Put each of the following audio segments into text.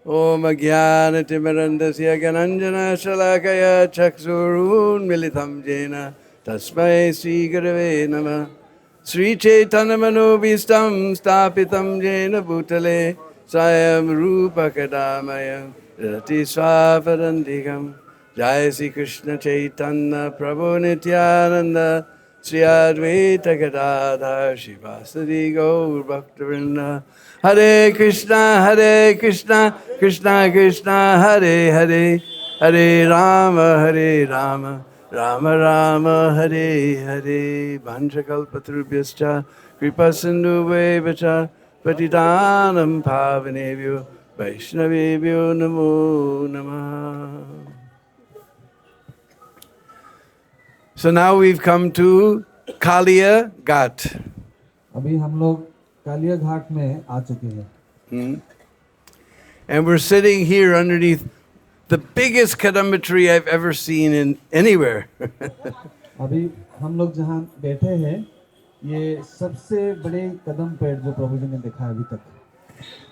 Om Ajnanatimirandasya Gyananjana Shalakaya Chaksurunmilitam Jena Tasmai Sri Gurave Namah. Sri Chaitanya Manobhistam Stapitam Jena Bhutale Swayam Rupa Kadamaya Rati Swapadantikam. Jai Sri Krishna Chaitanya Prabhu Nityananda Sri Advaita Gadadhar Shivasadi Gaur Bhaktivinoda. Hare Krishna, Krishna Krishna, Hare Hare, Hare Rama, Rama Rama, Hare Hare. Vanchakalpatarubhyascha, Kripa Sindhuvevacha, Patidanam Pavanebhyo, Vaishnavebhyo Namo Namah. So now we've come to Kaliya Ghat. अभी हम लोग कालिया घाट में आ चुके हैं And we're sitting here underneath the biggest kadamba tree I've ever seen in anywhere. अभी हम लोग जहाँ बैठे हैं ये सबसे बड़े कदम पेड़ जो प्रभु जी ने देखा है अभी तक.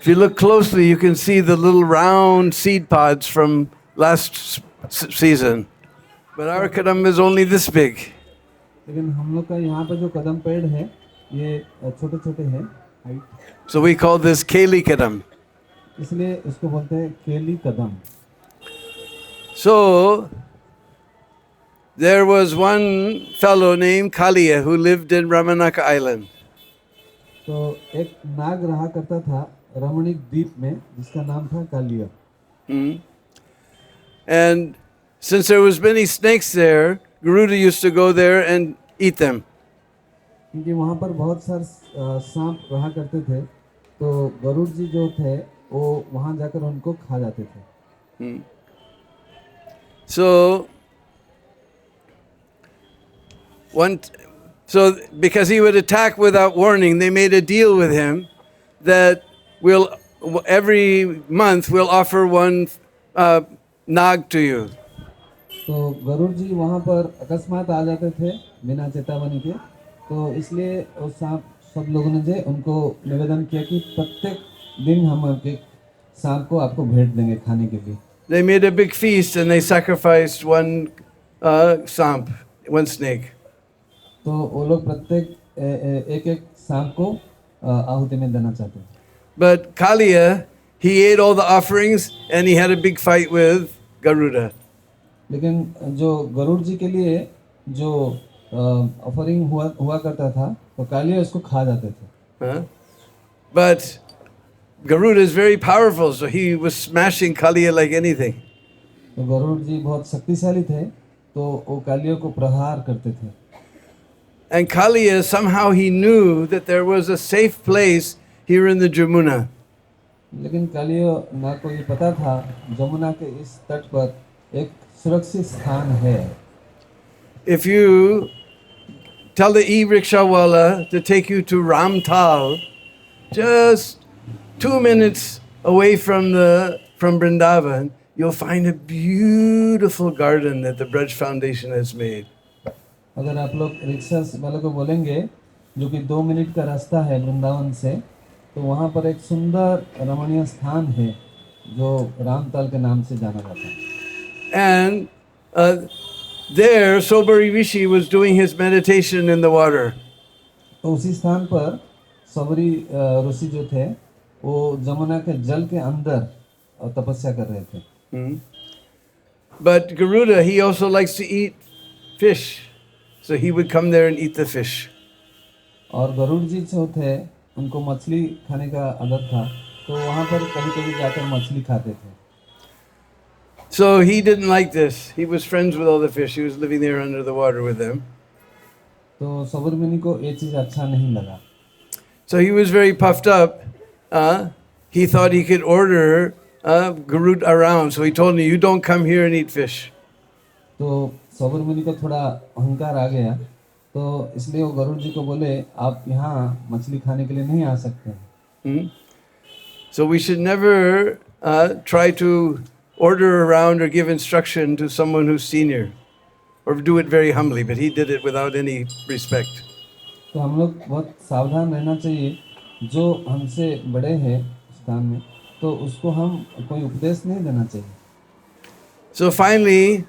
If you look closely, you can see the little round seed pods from last season. But our kadamba is only this big. लेकिन हम लोग का यहाँ पे जो कदम पेड़ है ये छोटे छोटे हैं height. So we call this Keli Kadam. इसलिए इसको बोलते हैं केली कदम. So there was one fellow named Kaliya who lived in Ramanaka Island. तो एक नाग रहा करता था रमणीक द्वीप में जिसका नाम था Kaliya. And since there was many snakes there, Garuda used to go there and eat them. क्योंकि वहाँ पर बहुत सारे सांप रहा करते थे तो गरुड़ जी जो थे वो वहाँ जाकर उनको खा जाते थे. So because he would attack without warning, they made a deal with him that every month we'll offer one nag to you. तो गरुड़ जी वहाँ पर अकस्मात आ जाते थे बिना चेतावनी के. तो इसलिए वो सांप सब लोगों ने जो उनको निवेदन किया कि प्रत्येक दिन हम एक सांप को आपको भेंट देंगे खाने के लिए. They made a big feast and they sacrificed one snake. तो वो लोग प्रत्येक एक एक सांप को आहुति में देना चाहते थे. But Kaliya, he ate all the offerings and he had a big fight with Garuda. लेकिन जो गरुड़ जी के लिए जो ऑफरिंग हुआ करता था तो कालिया उसको खा जाते थे. But Garuda is very powerful, so he was smashing Kaliya like anything. तो गरुड़ जी बहुत शक्तिशाली थे तो वो कालिया को प्रहार करते थे. And Kaliya, somehow he knew that there was a safe place here in the Jamuna. लेकिन कालिया नाग को ये पता था जमुना के इस तट पर एक सुरक्षित स्थान है. If you tell the e-rickshaw wala to take you to Ramtal, just 2 minutes away from Vrindavan, you'll find a beautiful garden that the Braj Foundation has made. अगर आप लोग रिक्शा वाले को बोलेंगे जो कि 2 मिनट का रास्ता है वृंदावन से तो वहाँ पर एक सुंदर रमणीय स्थान है जो रामताल के नाम से जाना जाता है. And there Sobari Rishi was doing his meditation in the water. तो उसी स्थान पर सबरी ऋषि जो थे वो जमुना के जल के अंदर तपस्या कर रहे थे. But Garuda, he also likes to eat fish. So he would come there and eat the fish. और गरुड़ जी जो थे उनको मछली खाने का आदत था तो वहाँ पर कभी-कभी जाकर मछली खाते थे. So he didn't like this. He was friends with all the fish. He was living there under the water with them. तो सबरी मुनि को ये चीज अच्छा नहीं लगा. So he was very puffed up. He thought he could order Garuda around. So he told me, you don't come here and eat fish. तो सबरी मुनि को थोड़ा अहंकार आ गया तो इसलिए वो गरुड़ जी को बोले आप यहाँ मछली खाने के लिए नहीं आ सकते. So we should never try to order around or give instruction to someone who's senior, or do it very humbly, but he did it without any respect. तो हम लोग बहुत सावधान रहना चाहिए जो हमसे बड़े हैं स्थान में तो उसको हम कोई उपदेश नहीं देना चाहिए। So finally,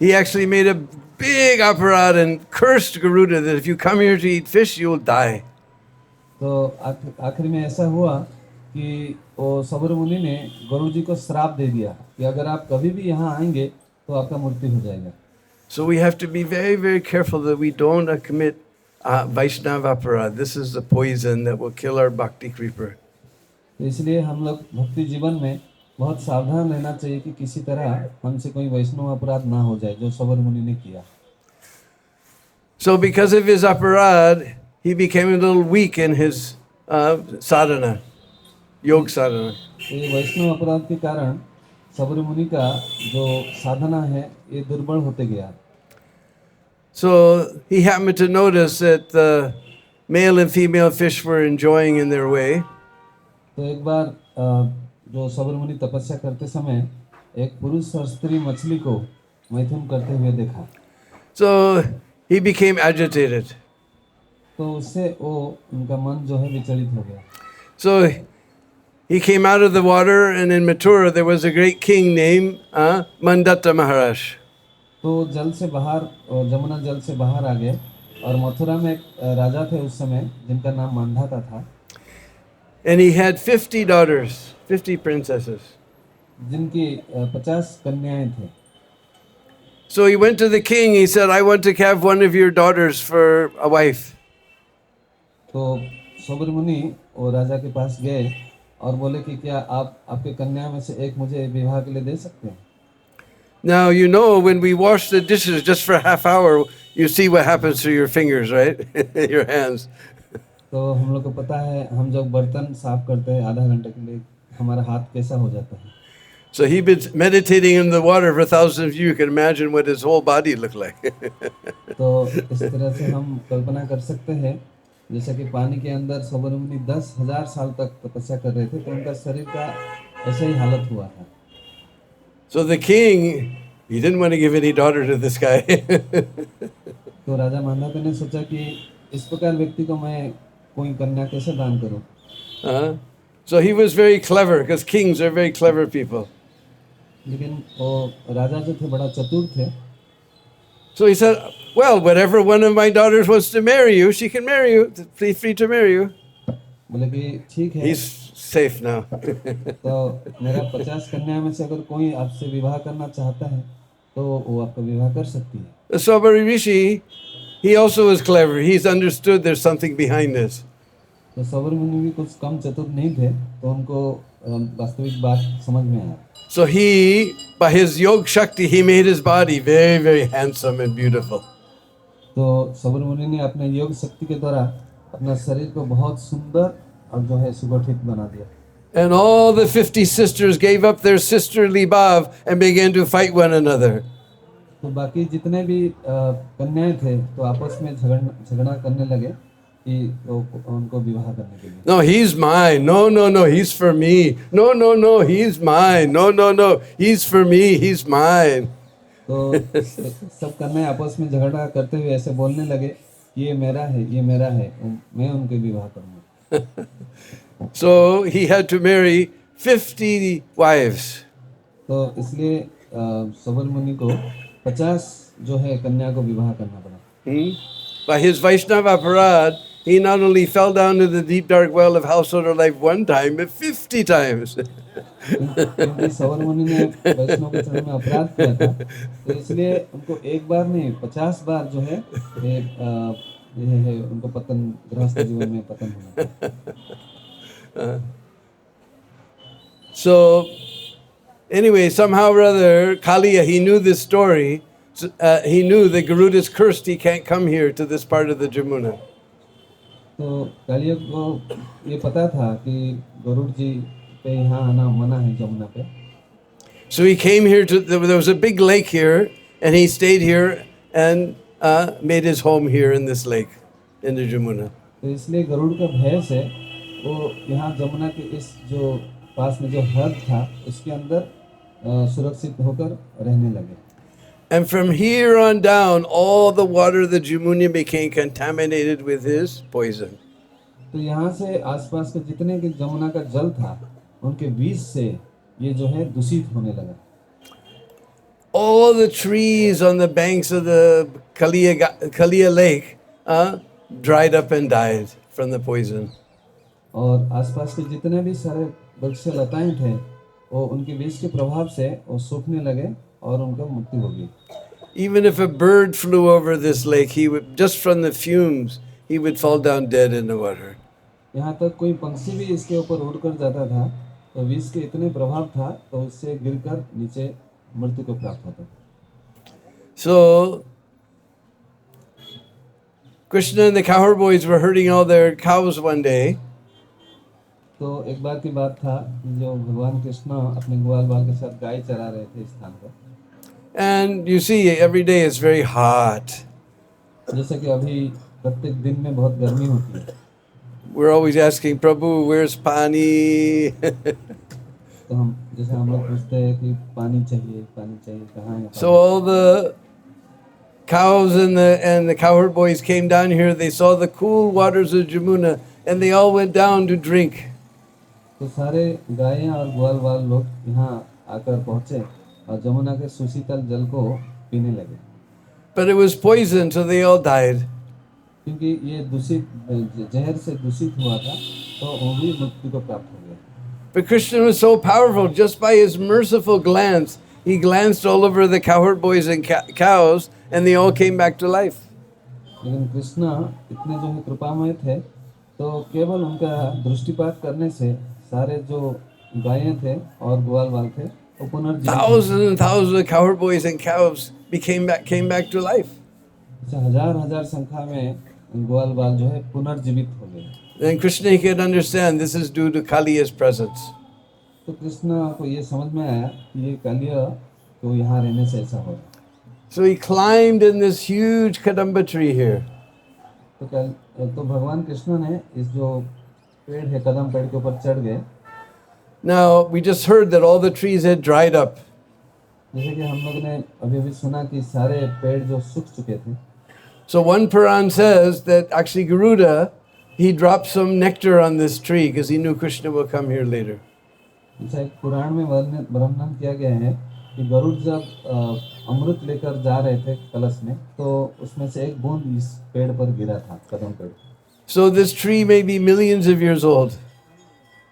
he actually made a big aparad and cursed Garuda that if you come here to eat fish, you'll die. तो आखिर में ऐसा हुआ कि वो सबर मुनि ने गुरु जी को श्राप दे दिया कि अगर आप कभी भी यहाँ आएंगे तो आपका मृत्यु हो जाएगा। So we have to be very, very careful that we don't commit Vaishnava aparad. This is the poison that will kill our bhakti creeper. तो इसलिए हम लोग भक्ति जीवन में बहुत सावधान रहना चाहिए कि किसी तरह हमसे कोई वैष्णव अपराध ना हो जाए जो सबर मुनि ने किया। So because of his aparad, he became a little weak in his sadhana, yoga sadhana. तो ये वैष्णव अपराध के कारण सबर मुनि का जो साधना है ये दुर्बल होते गया। So he happened to notice that the male and female fish were enjoying in their way. तो एक बार जो सबर मुनि तपस्या करते समय एक पुरुष और स्त्री मछली को मैथुन करते हुए देखा। So he became agitated. तो उससे वो उनका मन जो है विचलित हो गया। So he came out of the water, and in Mathura there was a great king named Mandatta Maharaj. तो जल से बाहर जमुना जल से बाहर आ गए और मथुरा में एक राजा थे उस समय जिनका नाम मांधाता था। And he had 50 daughters, 50 princesses. जिनकी 50 कन्याएं थे। So he went to the king. He said, I want to have one of your daughters for a wife. तो सबर मुनि वो राजा के पास गए और बोले कि क्या आप आपके कन्या में से एक मुझे विवाह के लिए दे सकते हैं। Now, you know, when we wash the dishes just for a half hour, you see what happens to your fingers, right? Your hands. तो हम लोग को पता है हम जब बर्तन साफ करते हैं आधा घंटे के लिए हमारा हाथ कैसा हो जाता है। So he'd been meditating in the water for thousands of years. You can imagine what his whole body looked like. तो इस तरह से हम कल्पना कर सकते हैं जैसा कि पानी के अंदर सबर मुनि 10,000 साल तक तपस्या कर रहे थे तो उनका शरीर का ऐसा ही हालत हुआ था। So the king, he didn't want to give any daughter to this guy. तो राजा मांधाता ने सोचा कि इस प्रकार व्यक्ति को मैं कोई कन्या कैसे दान करूं। So he was very clever, because kings are very clever people. लेकिन वो राजा जो थे बड़ा चतुर थे। So he said, well, whatever one of my daughters wants to marry you, she can marry you. Feel free to marry you. बोले कि ठीक है। He's safe now. तो मेरा 50 कन्या में से अगर कोई आपसे विवाह करना चाहता है तो वो आपका विवाह कर सकती है। The Sabari Rishi, he also was clever. He's understood there's something behind this. तो सबर मुनि भी कुछ कम चतुर नहीं थे तो उनको वास्तविक बात समझ में आया। So he, by his yoga shakti, he made his body very, very handsome and beautiful. तो सबर मुनि ने अपने योग शक्ति के द्वारा अपना शरीर को बहुत सुंदर और जो है सुगठित बना दिया। And all the 50 sisters gave up their sisterly bhav and began to fight one another. तो बाकी जितने भी कन्याएं थे तो आपस में झगड़ा करने लगे कि उनको विवाह करने के लिए। No, he's mine. No, no, no, he's for me. No, no, no, he's mine. No, no, no, he's for me. He's mine. तो सब कन्याएं आपस में झगड़ा करते हुए ऐसे बोलने लगे ये मेरा है, ये मेरा है, मैं उनके विवाह करूंगा। So he had to marry 50 wives. तो इसलिए सबर मुनि को 50 जो है कन्या को विवाह करना पड़ा। By his Vaishnava aparad, he not only fell down to the deep dark well of householder life one time, but 50 times. क्योंकि सबर मुनि ने वैष्णव के चरण में अपराध किया था तो इसलिए उनको एक बार नहीं 50 बार जो है ये है उनको पतन गृहस्थ जीवन में पतन होना। So, anyway, somehow or other, Kaliya, he knew this story. He knew that Garuda's cursed, he can't come here to this part of the Jamuna. तो कालिया को ये पता था कि गरुड़ जी पे यहाँ आना मना है जमुना पे। So he came here to, there was a big lake here, and he stayed here and made his home here in this lake, in the Jamuna. तो इसलिए गरुड़ का भय से वो यहाँ जमुना के इस जो पास में जो हद था उसके अंदर सुरक्षित होकर रहने लगे। And from here on down, all the water of the Jamuna became contaminated with his poison. तो यहाँ से आसपास के जितने के जमुना का जल था उनके बीज से ये जो है दूषित होने लगा। All the trees on the banks of the Kalia Lake dried up and died from the poison. और आसपास के जितने भी सारे वृक्ष लताएं थे वो उनके विष के प्रभाव से वो सूखने लगे और उनका मृत्यु हो गई। Even if a bird flew over this lake, he would, just from the fumes, he would fall down dead in the water. यहाँ तक कोई पंछी भी इसके ऊपर उड़कर जाता था तो विष के इतने प्रभाव था तो उससे गिरकर नीचे मृत्यु को प्राप्त होता। So Krishna and the cowherd boys were herding all their cows one day, तो एक बार की बात था कि जो भगवान कृष्ण अपने ग्वाल बाल के साथ गाय चरा रहे थे इस स्थान पर। and you see every day it's very hot. जैसे कि अभी प्रत्येक दिन में बहुत गर्मी होती है We're always asking, Prabhu, where's pani? तो हम लोग पूछते हैं कि पानी चाहिए कहाँ है So all the cows and the cowherd boys came down here. They saw the cool waters of Jamuna, and they all went down to drink. तो सारे गायें और ग्वाल बाल लोग यहाँ आकर पहुँचे और जमुना के सुशीतल जल को पीने लगे। But it was poison, so they all died. क्योंकि ये दूषित जहर से दूषित हुआ था तो वो भी मृत्यु को प्राप्त हो गया। But Krishna was so powerful, just by his merciful glance, he glanced all over the cowherd boys and cows, and they all came back to life. लेकिन कृष्ण इतने जो है कृपामय थे तो केवल उनका दृष्टिपात करने से सारे जो गायें थे और ग्वाल बाल थे वो पुनर्जीवित Thousands and thousands of cowherd boys and cows came back to life. हजार संख्या में ग्वाल बाल जो है पुनर्जीवित हो गए। Then Krishna he could understand this is due to Kaliya's presence. तो कृष्ण को ये समझ में आया कि ये कालिया तो यहाँ रहने से ऐसा हो रहा। So he climbed in this huge kadamba tree here. तो भगवान कृष्ण ने इस जो पेड़ है कदम पेड़ के ऊपर चढ़ गए। Now we just heard that all the trees had dried up. जैसे कि हम लोग ने अभी सुना कि सारे पेड़ जो सूख चुके थे। So one Puran says that actually Garuda, he dropped some nectar on this tree because he knew Krishna will come here later. जैसा एक पुराण में वर्णन किया गया है कि गरुड़ जब अमृत लेकर जा रहे थे कलश में तो उसमें से एक बूंद इस पेड़ पर गिरा था कदम पेड़। So this tree may be millions of years old.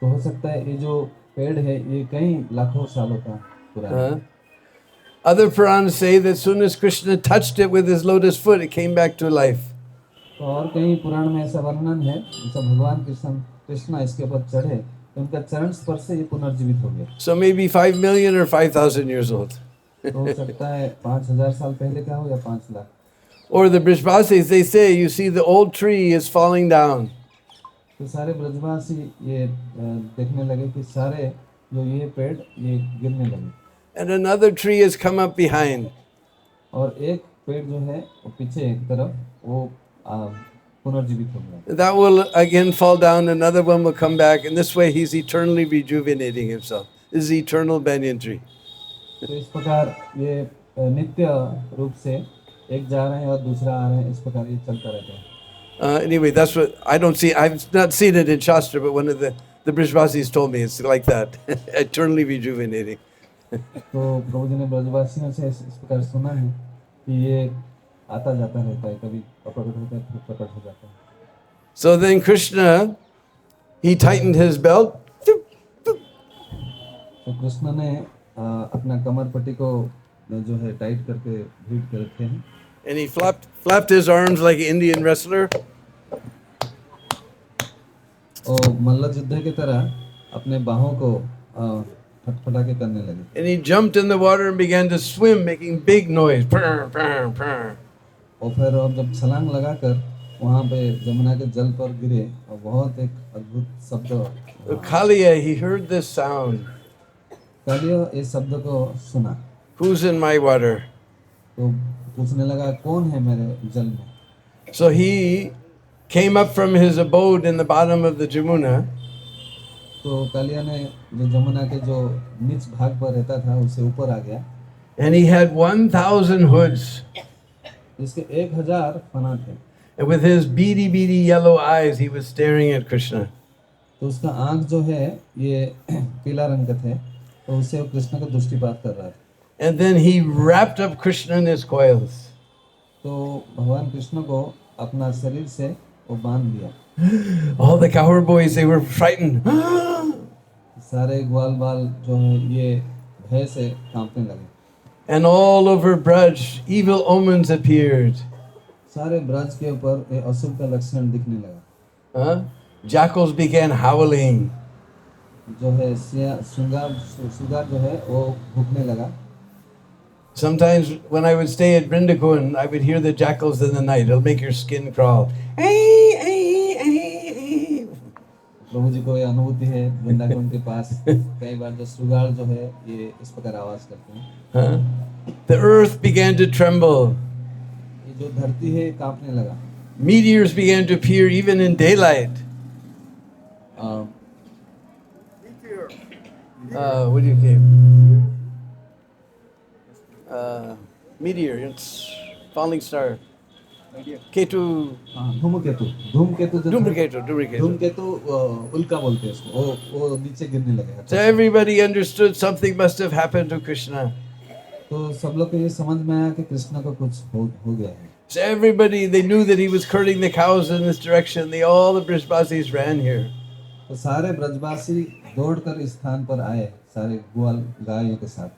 तो हो सकता है ये जो पेड़ है ये कई लाखों सालों का पुराना है। Other Purans say that soon as Krishna touched it with his lotus foot, it came back to life. तो और कई पुराण में ऐसा वर्णन है जैसा भगवान कृष्ण इसके ऊपर चढ़े तो उनका चरण स्पर्श से ये पुनर्जीवित हो गया। So maybe 5 million or 5,000 years old. तो हो सकता है 5,000 साल पहले का हो या 5 lakh. Or the Brishbasis, they say, you see the old tree is falling down. तो सारे ब्रजवासी ये देखने लगे कि सारे जो ये पेड़ ये गिरने लगे। And another tree has come up behind. और एक पेड़ जो है वो पीछे की तरफ वो पुनर्जीवित हो गया। That will again fall down, another one will come back, and this way he's eternally rejuvenating himself. This is eternal banyan tree. तो इस प्रकार ये नित्य रूप से एक जा रहे हैं और दूसरा आ रहे हैं, इस प्रकार ये चलता रहता है। Anyway, that's what I don't see. I've not seen it in Shastra, but one of the Brishbasis told me it's like that, eternally rejuvenating. तो प्रभु जी ने ब्रजवासियों से इस प्रकार सुना है कि ये आता जाता रहता है, कभी प्रकट होता है फिर प्रकट हो जाता है। So then Krishna, he tightened his belt. तो कृष्ण ने अपना कमर पट्टी को जो है टाइट करके भीड़ के रखे हैं। And he flapped his arms like an Indian wrestler. और मल्ल युद्ध की तरह अपने बाहों को फटफटा के करने लगे। And he jumped in the water and began to swim, making big noise. Purr, purr, purr. और फिर अब जब छलांग लगाकर वहाँ पे जमुना के जल पर गिरे और बहुत एक अद्भुत शब्द। Kaliya, he heard this sound. Kaliya इस शब्द को सुना। Who's in my water? तो पूछने लगा कौन है मेरे जल में। So he came up from his abode in the bottom of the Jamuna. तो कालिया ने जो जमुना के जो नीच भाग पर रहता था उससे ऊपर आ गया। And he had 1,000 hoods. इसके 1000 फना थे। And with his beady yellow eyes, he was staring at Krishna. तो उसका आंख जो है ये पीला रंग का थे, तो उससे वो कृष्ण को दृष्टिपात कर रहा था। And then he wrapped up Krishna in his coils. तो भगवान कृष्ण को अपना शरीर से वो बांध दिया। All the cowherd boys, they were frightened. सारे ग्वाल बाल जो है ये भय से कांपने लगे। And all over Braj, evil omens appeared. सारे ब्रज के ऊपर ये अशुभ का लक्षण दिखने लगा। Jackals began howling. जो है सुगार जो है वो भूखने लगा। Sometimes when I would stay at Brindakun, I would hear the jackals in the night. It'll make your skin crawl. Ay, ay, ay, ay. प्रभु जी को ये अनुभूति है वृंदावन के पास कई बार जो सुगार जो है ये इस प्रकार आवाज करते हैं। The earth began to tremble. ये जो धरती है कांपने लगा। Meteors began to appear even in daylight. What do you call? Meteor, it's falling star. Ketu. धूमकेतु धूमकेतु जो Dhumraketu. धूमकेतु उल्का बोलते हैं इसको, वो नीचे गिरने लगे। So everybody understood something must have happened to Krishna. तो सब लोग को ये समझ में आया कि कृष्ण को कुछ हो गया है। So everybody, they knew that he was herding the cows in this direction. All the Brijbasis ran here. तो सारे ब्रजवासी दौड़कर इस स्थान पर आए, सारे ग्वाल गायों के साथ।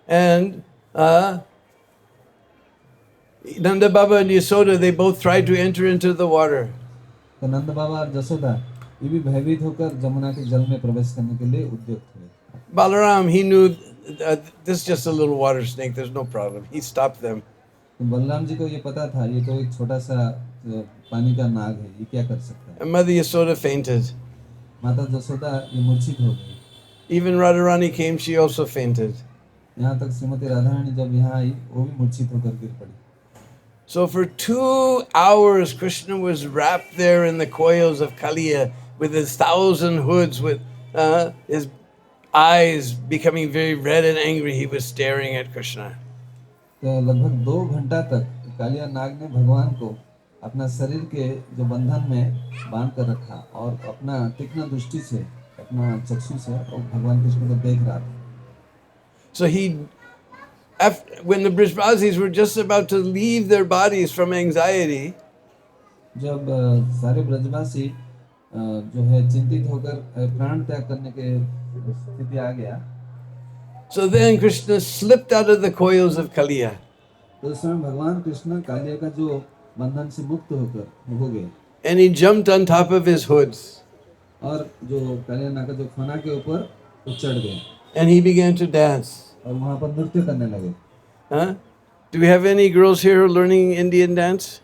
And Nanda Baba and Yasoda, they both tried to enter into the water. तो नंद बाबा और जसोदा ये भी भयभीत होकर जमुना के जल में प्रवेश करने के लिए उद्युक्त हुए। Balaram, he knew this is just a little water snake. There's no problem. He stopped them. तो बलराम जी को ये पता था ये तो एक छोटा सा पानी का नाग है, ये क्या कर सकता है। And Mother Yasoda fainted. माता जसोदा ये मूर्छित हो गई। Even Radharani came, she also fainted. यहाँ तक श्रीमती राधारानी जब यहाँ आई वो भी मूर्छित होकर गिर पड़ी। So for 2 hours, Krishna was wrapped there in the coils of Kaliya with his 1,000 hoods, with his eyes becoming very red and angry. He was staring at Krishna. तो लगभग 2 घंटा तक कालिया नाग ने भगवान को अपना शरीर के जो बंधन में बांध कर रखा और अपना तीक्ष्ण दृष्टि से, अपना चक्षु से और भगवान कृष्ण को देख रहा था। So when the Brijbasis were just about to leave their bodies from anxiety, जब सारे ब्रजवासी जो है चिंतित होकर प्राण त्याग करने के स्थिति आ गया, so then Krishna slipped out of the coils of Kaliya. तो उस समय भगवान कृष्ण कालिया का जो बंधन से मुक्त होकर हो गए And he jumped on top of his hoods. और जो कालिया नाग का जो फना के ऊपर वो चढ़ गए And he began to dance. और वहाँ पर नृत्य करने लगे। Do we have any girls here who are learning Indian dance?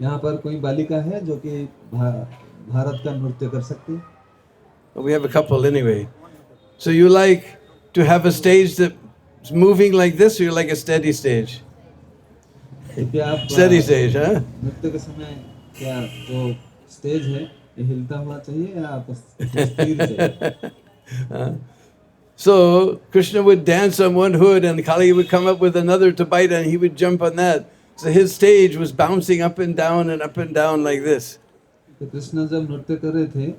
यहाँ पर कोई बालिका है जो कि भारत का नृत्य कर सकती है? We have a couple anyway. So you like to have a stage that's moving like this, or you like a steady stage? क्या आप Steady stage, huh? नृत्य के समय क्या जो स्टेज है ये हिलता हुआ चाहिए या आप स्थिर चाहिए? So Krishna would dance on one hood and Kali would come up with another to bite and he would jump on that. So his stage was bouncing up and down like this. तो कृष्ण जब नृत्य कर रहे थे,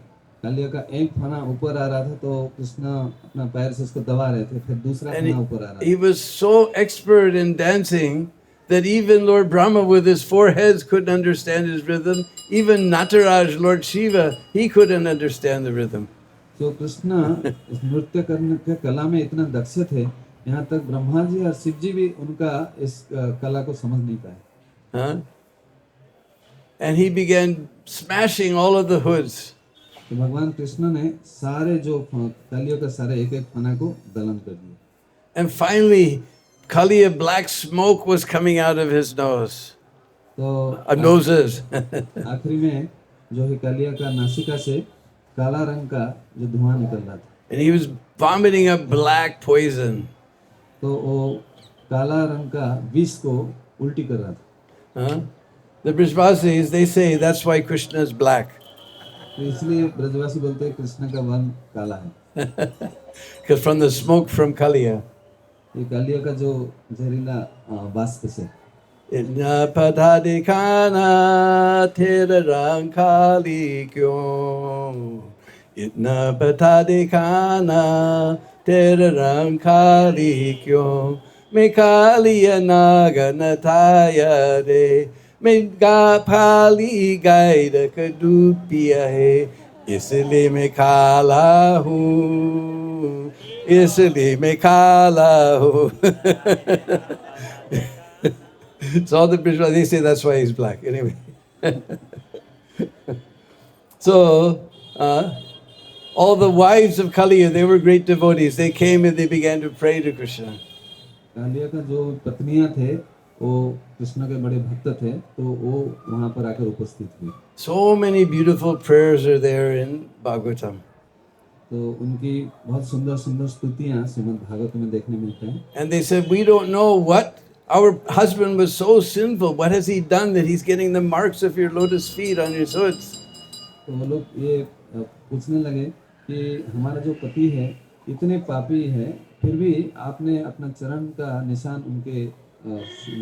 कालिया का एक फना ऊपर आ रहा था तो कृष्ण अपना पैर से उसको दबा रहे थे, फिर दूसरा फना ऊपर आ रहा था। He was so expert in dancing that even Lord Brahma with his 4 heads couldn't understand his rhythm. Even Nataraj, Lord Shiva, he couldn't understand the rhythm. तो कृष्ण इस नृत्य करने के कला में इतना दक्ष थे, यहाँ तक ब्रह्मा जी और शिव जी भी उनका इस कला को समझ नहीं पाए। And he began smashing all of the hoods. तो भगवान कृष्ण ने सारे जो कालियों का सारे एक-एक फना को दलन कर दिया। And finally, Kaliya black smoke was coming out of his nose. तो noses. आखिरी में जो है कालिया का नासिका से काला रंग का जो धुआं निकल रहा था। And he was vomiting up black poison. तो वो काला रंग का विष को उल्टी कर रहा था। The Brijbasis, they say that's why Krishna is black. तो इसलिए ब्रजवासी बोलते हैं कृष्ण का वर्ण काला है। Because from the smoke from Kaliya. ये कालिया का जो जहरीला वाष्प से। Inna padadikana tera rang kali kyo इतना बता दे खाना तेरा रंग खाली क्यों मैं खाली नागन थाया रे मैं फाली गाय का दूध पिया है इसलिए मैं काला हूँ इसलिए मैं काला हूँ. So all the British, they say that's why he's black. Anyway. So, all the wives of Kaliya, they were great devotees. They came and they began to pray to Krishna. Kaliya का जो पत्नियां थे वो कृष्ण के बड़े भक्त थे, तो वो वहां पर आकर उपस्थित हुई. So many beautiful prayers are there in Bhagavatam. तो उनकी बहुत सुंदर सुंदर स्तुतियां श्रीमद् भागवत में देखने मिलते हैं. And they said, we don't know what, our husband was so sinful. What has he done that he's getting the marks of your lotus feet on his hoods? तो वो लोग ये पूछने लगे कि हमारा जो पति है इतने पापी है, फिर भी आपने अपना चरण का निशान उनके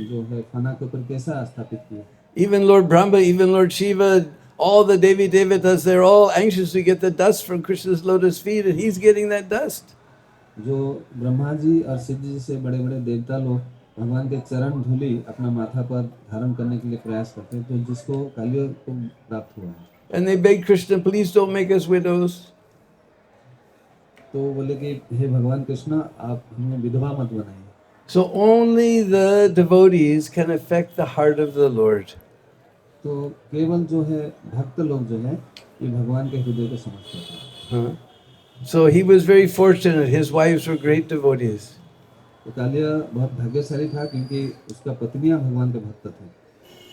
जो है फना के ऊपर कैसा स्थापित किया. Even Lord Brahma, even Lord Shiva, all the Devi Devatas, they're all anxious to get the dust from Krishna's lotus feet, and he's getting that dust. जो ब्रह्मा जी और शिव जी से बड़े बड़े देवता लोग भगवान के चरण धूलि अपना माथा पर धारण करने के लिए प्रयास करते हैं, तो जिसको कालिया को प्राप्त हुआ है. And they begged Krishna, please don't make us widows. तो बोले कि हे भगवान कृष्ण, आप हमें विधवा मत बनाइए. So only the devotees can affect the heart of the Lord. तो केवल जो है भक्त लोग जो है ये भगवान के हृदय को समझ पाते हैं. So he was very fortunate. His wives were great devotees. तो कालिया बहुत भाग्यशाली था क्योंकि उसका पत्नियां भगवान के भक्त थे.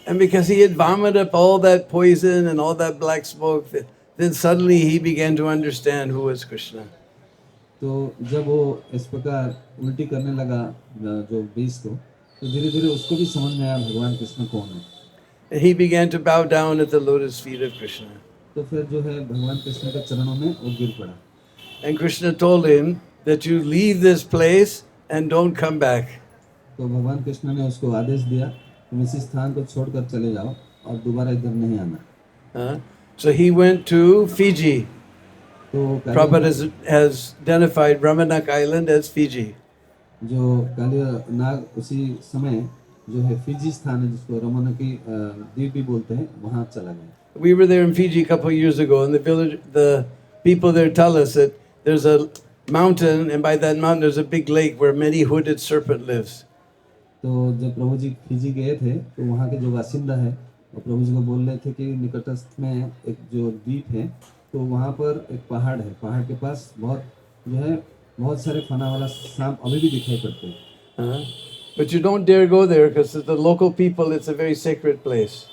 And because he had vomited up all that poison and all that black smoke, then suddenly he began to understand who was Krishna. तो जब वो इस प्रकार उल्टी करने लगा जो बीज को, तो धीरे धीरे उसको भी समझ में आया भगवान कृष्ण कौन है. And he began to bow down at the lotus feet of Krishna. तो फिर जो है भगवान कृष्ण के चरणों में वो गिर पड़ा. And Krishna told him that you leave this place and don't come back. तो भगवान कृष्ण ने उसको आदेश दिया, तुम इसी स्थान को छोड़कर चले जाओ और दोबारा इधर नहीं आना. So he went to Fiji. तो Prabhupada has identified Ramanak Island as Fiji. जो कालिया नाग उसी समय जो है फिजी स्थान है जिसको रमनकी द्वीप भी बोलते हैं, वहाँ चला गया. We were there in Fiji a couple of years ago, and the people there tell us that there's a mountain, and by that mountain there's a big lake where many hooded serpent lives. तो जब प्रभु जी Fiji गए थे तो वहाँ के जो बासिंदा है वो प्रभु जी को बोल रहे थे कि निकटस्थ में एक जो द्वीप है, तो वहाँ पर एक पहाड़ है, पहाड़ के पास बहुत जो है बहुत सारे फना वाला सांप अभी भी दिखाई पड़ते हैं. But you don't dare go there because the local people, it's a very sacred place.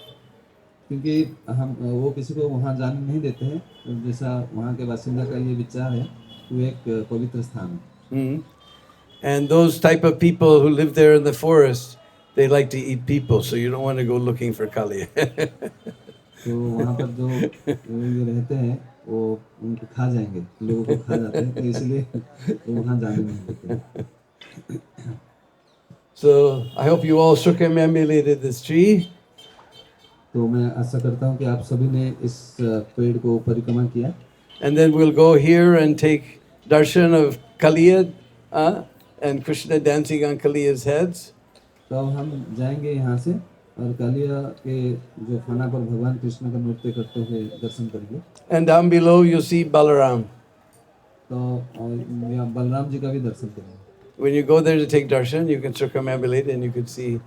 क्योंकि हम वो किसी को वहाँ जाने नहीं देते हैं, तो जैसा वहाँ के बासिंदा का ये विचार है वो एक पवित्र स्थान है. And those type of people who live there in the forest, they like to eat people, so you don't want to go looking for Kali. तो वहाँ पर जो ये रहते हैं वो उनको खा जाएंगे, लोगों को खा जाते हैं, तो इसलिए वो वहाँ जाने नहीं देते. So I hope you all circumambulated this tree. तो मैं आशा करता हूँ कि आप सभी ने इस पेड़ को परिक्रमा किया. And then we'll go here and take darshan of Kaliya and Krishna dancing on Kaliya's heads. तो अब हम जाएंगे यहाँ से और कालिया के जो फना पर भगवान कृष्ण का नृत्य करते हुए दर्शन करेंगे. And down below you'll see Balaram. तो यहाँ बलराम जी का भी दर्शन करेंगे. When you go there to take darshan, you can circumambulate and you can see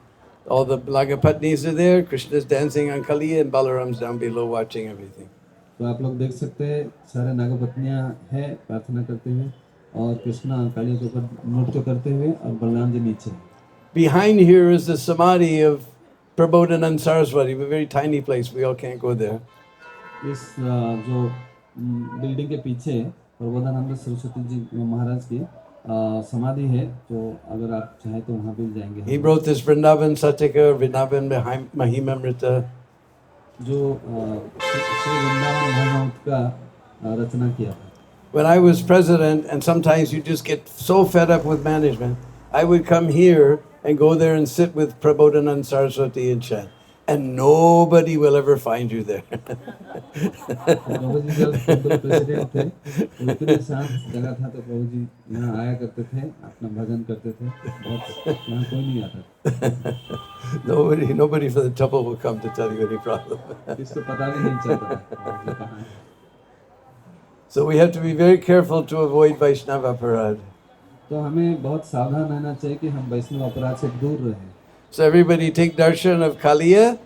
all the Nagapatnis are there, Krishna's dancing on Kaliya, and Balaram's down below watching everything. तो आप लोग देख सकते हैं सारे नागपत्नियाँ हैं प्रार्थना करते हुए और कृष्णा कालिया के ऊपर नृत्य करते हुए और बलराम जी नीचे. Behind here is the samadhi of Prabodhanand Saraswati, a very tiny place. We all can't go there. इस जो बिल्डिंग के पीछे प्रबोधानंद सरस्वती जी महाराज की समाधि है, तो अगर आप चाहें तो वहाँ भी जाएंगे. He wrote this Vrindavan Satyaka, Vrindavan Mahimamrita. जो श्री वृंदावन महामृत का रचना किया था. When I was president, and sometimes you just get so fed up with management, I would come here and go there and sit with Prabodhanand Saraswati and chant. and nobody will ever find you there. प्रभु जी जब temple president थे तो इतने शांत जगह था, तो प्रभु जी यहाँ आया करते थे, अपना भजन करते थे, बहुत यहाँ कोई नहीं आता। Nobody for the temple will come to tell you any problem. किसको पता भी नहीं चलता था प्रभु जी कहाँ है। So we have to be very careful to avoid Vaishnava parad. तो हमें बहुत सावधान रहना चाहिए कि हम वैष्णव अपराध से दूर रहें। So everybody take darshan of Kaliya,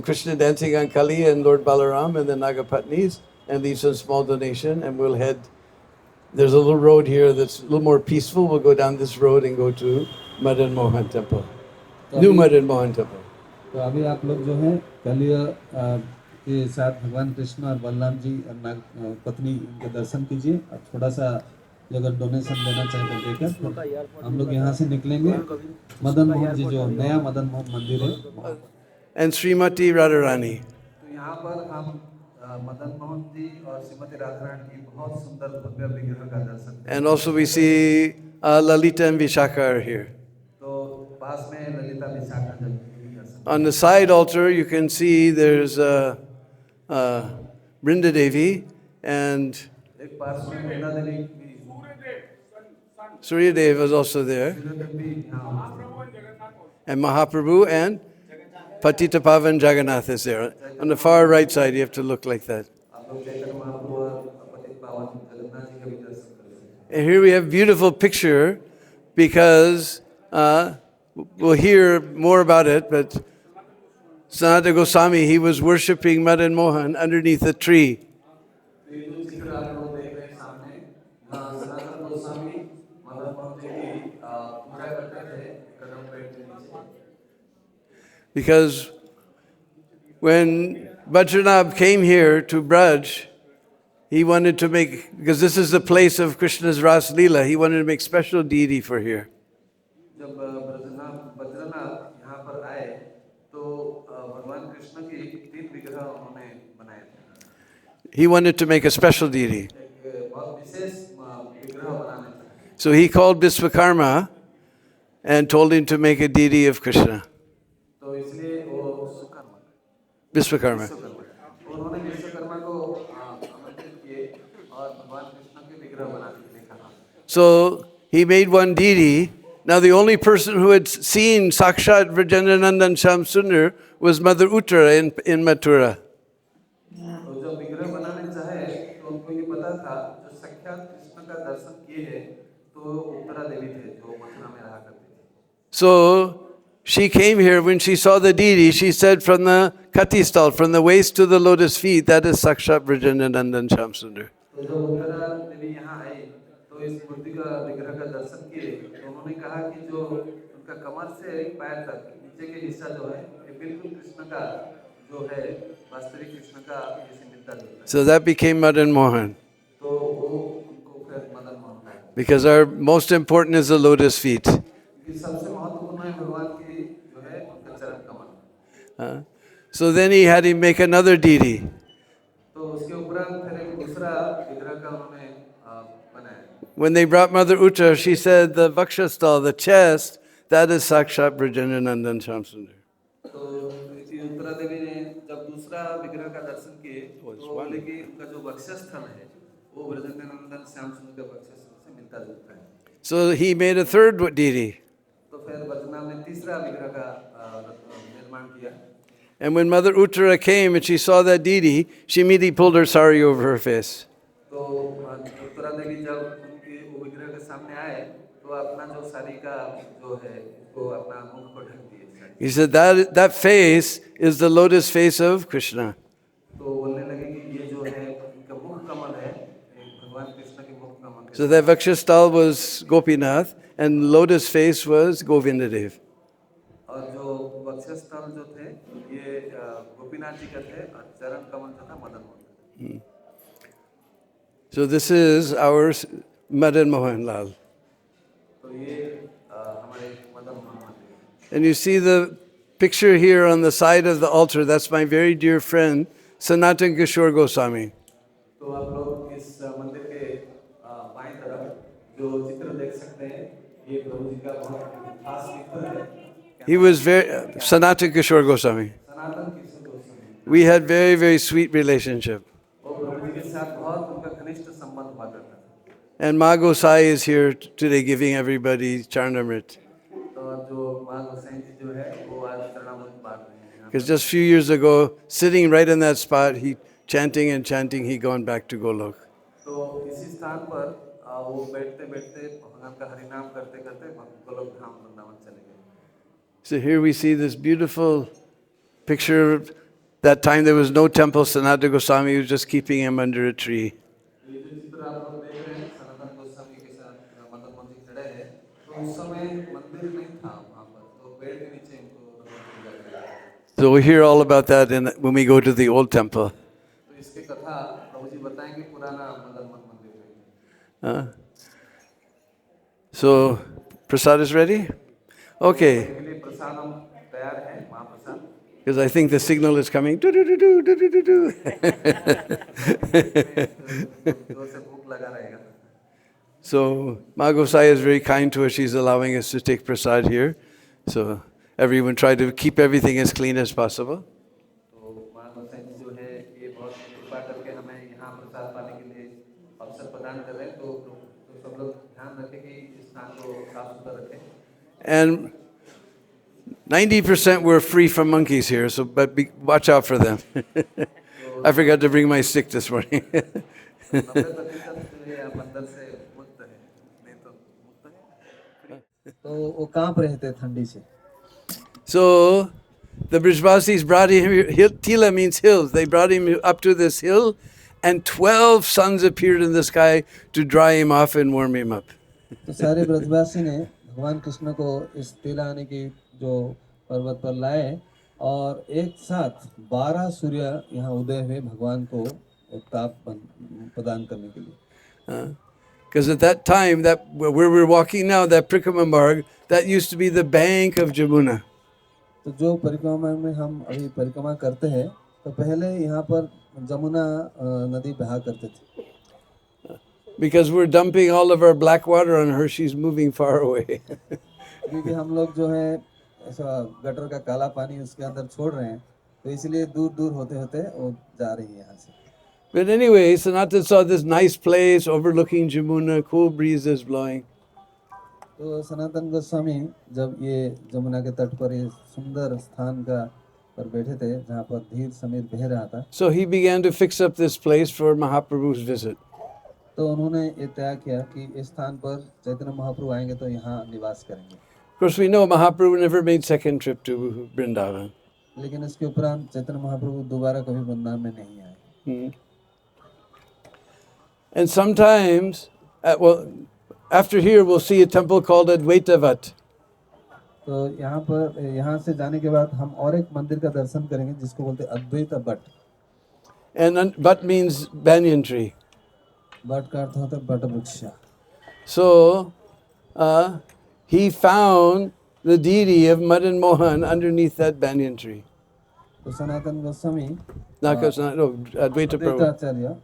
Krishna dancing on Kaliya and Lord Balaram and the Nagapatnis, and leave some small donation, and we'll head. There's a little road here that's a little more peaceful. We'll go down this road and go to Madan Mohan Temple, New Madan Mohan Temple. तो अभी आप लोग जो है कलिया के साथ भगवान कृष्ण और बलराम जी और नाग पत्नी उनके दर्शन कीजिए, और थोड़ा सा जो अगर डोनेशन देना चाहें तो देकर हम लोग यहाँ से निकलेंगे। मदन मोहन जी जो नया मदन मोहन मंदिर है, And Srimati Radharani. तो यहाँ पर हम मदन मोहन जी और श्रीमती राधारानी की बहुत सुंदर भव्य विग्रह का दर्शन। And also we see Lalita and Vishaka are here. तो पास में ललिता विशाखा जी भी दर्शन। On the side altar, you can see there's Brinda Devi and एक पास में वृंदा देवी भी, Surya Dev is also there, भी यहाँ and Mahaprabhu and Patita Pavan Jagannath is there. On the far right side, you have to look like that. आप लोग चैतन्य महाप्रभु और पतित पावन जगन्नाथ जी का भी दर्शन करेंगे। And here we have beautiful picture because we'll hear more about it, but Sanatana Goswami, he was worshipping Madan Mohan underneath a tree. Because when Bajranab came here to Braj, he wanted to make, because this is the place of Krishna's Ras Leela, he wanted to make special deity for here. जब बद्रनाथ यहाँ पर आए तो भगवान कृष्ण की 3 विग्रह उन्होंने बनाए थे। He wanted to make a special deity. एक बहुत विशेष विग्रह बनाने थे। So he called Vishwakarma and told him to make a deity of Krishna. तो इसलिए वो Vishwakarma. उन्होंने विश्वकर्मा को आमंत्रित किए और भगवान कृष्ण के विग्रह बनाने के लिए कहा। So he made one deity. Now the only person who had seen Sakshat Vrajananandan Shamsundar was Mother Uttara in Mathura. तो जब विग्रह बनाने चाहे तो उनको ये पता था जो साक्षात कृष्ण का दर्शन किए हैं तो उत्तरा देवी थे जो मथुरा में रहा करती थी। So she came here. When she saw the deity, she said, from the Kati stall, from the waist to the lotus feet, that is Sakshat Vrajananandan Shamsundar. तो जब उत्तरा देवी यहाँ आई तो इस मूर्ति का विग्रह का दर्शन किए तो उन्होंने कहा कि जो उनका कमर से पैर तक नीचे के हिस्सा जो है ये बिल्कुल कृष्ण का जो है वास्तविक कृष्ण का जैसे मिलता जुलता है। So that became Madan Mohan. तो वो उनको फिर मदन मोहन कहा। Because our most important is the lotus feet. क्योंकि सबसे महत्वपूर्ण है भगवान की जो है उनका चरण कमल। So then he had him make another deity. तो उसके उपरांत फिर एक दूसरा विग्रह का उन्होंने बनाया। When they brought Mother Uttara, she said, the Vakshasthal, the chest, that is Sakshat Vrajananandan Shamsundar. तो उत्तरा देवी ने जब दूसरा विग्रह का दर्शन किए तो बोले कि उनका जो वक्षस्थल है वो व्रजनानंदन श्याम सुंदर के वक्षस्थल से मिलता जुलता है। So he made a third deity. तो फिर बजनाम ने तीसरा विग्रह का निर्माण किया। And when Mother Uttara came and she saw that deity, she immediately pulled her sari over her face. तो उत्तरा देवी जब उनके वो विग्रह के सामने आए तो अपना जो साड़ी का जो है वो अपना मुख को ढक दिए। He said, that face is the lotus face of Krishna. तो बोलने लगे कि ये जो है इनका मुख कमल है भगवान कृष्ण के मुख कमल। So that Vakshasthal was Gopinath and lotus face was Govindadev. और जो वक्षस्थल जो थे ये गोपीनाथ जी का थे और चरण कमल जो था Madan Mohan. So this is our Madan Mohan Lal. तो ये हमारे Madan Mohan. And you see the picture here on the side of the altar. That's my very dear friend, Sanatan Kishore Goswami. तो आप लोग इस मंदिर के बाएं तरफ जो चित्र देख सकते हैं ये प्रभु जी का बहुत खास मित्र है He was very Sanatana Kishore Goswami. Sanatan Kishore Goswami We had very, very sweet relationship. वो प्रभु जी के साथ बहुत उनका घनिष्ठ संबंध हुआ करता था। And Ma Gosai is here today giving everybody Charnamrit. तो जो माँ गोसाई जी जो है वो आज चरणामृत बांट रहे हैं यहाँ। Because just a few years ago, sitting right in that spot, he chanting and chanting, he gone back to Golok. तो इसी स्थान पर वो बैठते बैठते भगवान का हरिनाम करते करते गोलोक धाम वृंदावन चले गए। So here we see this beautiful picture. That time there was no temple. Sanatana Goswami was just keeping him under a tree. ये जो चित्र आप लोग देख रहे हैं सनातन गोस्वामी के साथ मदन मोहन जी खड़े हैं, तो उस समय मंदिर नहीं था वहाँ पर, तो पेड़ के नीचे इनको पूजा करते थे। So we hear all about that when we go to the old temple. तो इसकी कथा प्रभु जी बताएंगे पुराना मदन मोहन मंदिर में। So prasad is ready? Okay. के लिए प्रसाद हम तैयार हैं, महाप्रसाद। Because I think the signal is coming. Do-do-do-do, do-do-do-do. जोर से भूख लगा रहेगा। So Ma Gosai is very kind to us. She's allowing us to take prasad here. So everyone try to keep everything as clean as possible. तो माँ गोसाई जी जो है ये बहुत कृपा करके हमें यहाँ प्रसाद पाने के लिए अवसर प्रदान कर रहे हैं, तो सब लोग ध्यान रखें कि इस स्थान को साफ सुथरा रखें। And 90% were free from monkeys here, so watch out for them. I forgot to bring my stick this morning. 90% जो है आप अंदर से मुक्त है, नहीं तो मुक्त है। तो वो कांप रहे थे ठंडी से। So the Brijvasis brought him here. Tila means hills. They brought him up to this hill, and 12 suns appeared in the sky to dry him off and warm him up. तो सारे ब्रजवासी ने भगवान कृष्ण को इस तिला आने की जो पर्वत पर लाए और एक साथ 12 सूर्य यहाँ उदय हुए भगवान को ताप प्रदान करने के लिए। Because at that time, that where we're walking now, that Prikrama Marg, that used to be the bank of Jamuna. तो जो परिक्रमा में हम अभी परिक्रमा करते हैं, तो पहले यहाँ पर जमुना नदी बहा करते थे। Because we're dumping all of our black water on her, she's moving far away. क्योंकि हम लोग जो है ऐसा गटर का काला पानी उसके अंदर छोड़ रहे हैं, तो इसलिए दूर दूर होते होते वो जा रही है यहाँ से। But anyway, Sanatana saw this nice place overlooking Jamuna, cool breezes blowing. तो सनातन गोस्वामी जब ये जमुना के तट पर ये सुंदर स्थान का पर बैठे थे जहाँ पर धीर समीर बह रहा था, So he began to fix up this place for Mahaprabhu's visit. तो उन्होंने ये तय किया कि इस स्थान पर चैतन्य महाप्रभु आएंगे तो यहाँ निवास करेंगे। Of course, we know Mahaprabhu never made second trip to Vrindavan. लेकिन इसके उपरांत चैतन्य महाप्रभु दोबारा कभी वृंदावन में नहीं आए। And sometimes, after here, we'll see a temple called Advaitavat. तो यहाँ से जाने के बाद हम और एक मंदिर का दर्शन करेंगे जिसको बोलते हैं अद्वैत बट। And Vat means banyan tree. बट का अर्थ होता है बट वृक्ष। So he found the deity of Madan Mohan underneath that banyan tree. तो सनातन गोस्वामी Advaita Prabhu. आचार्य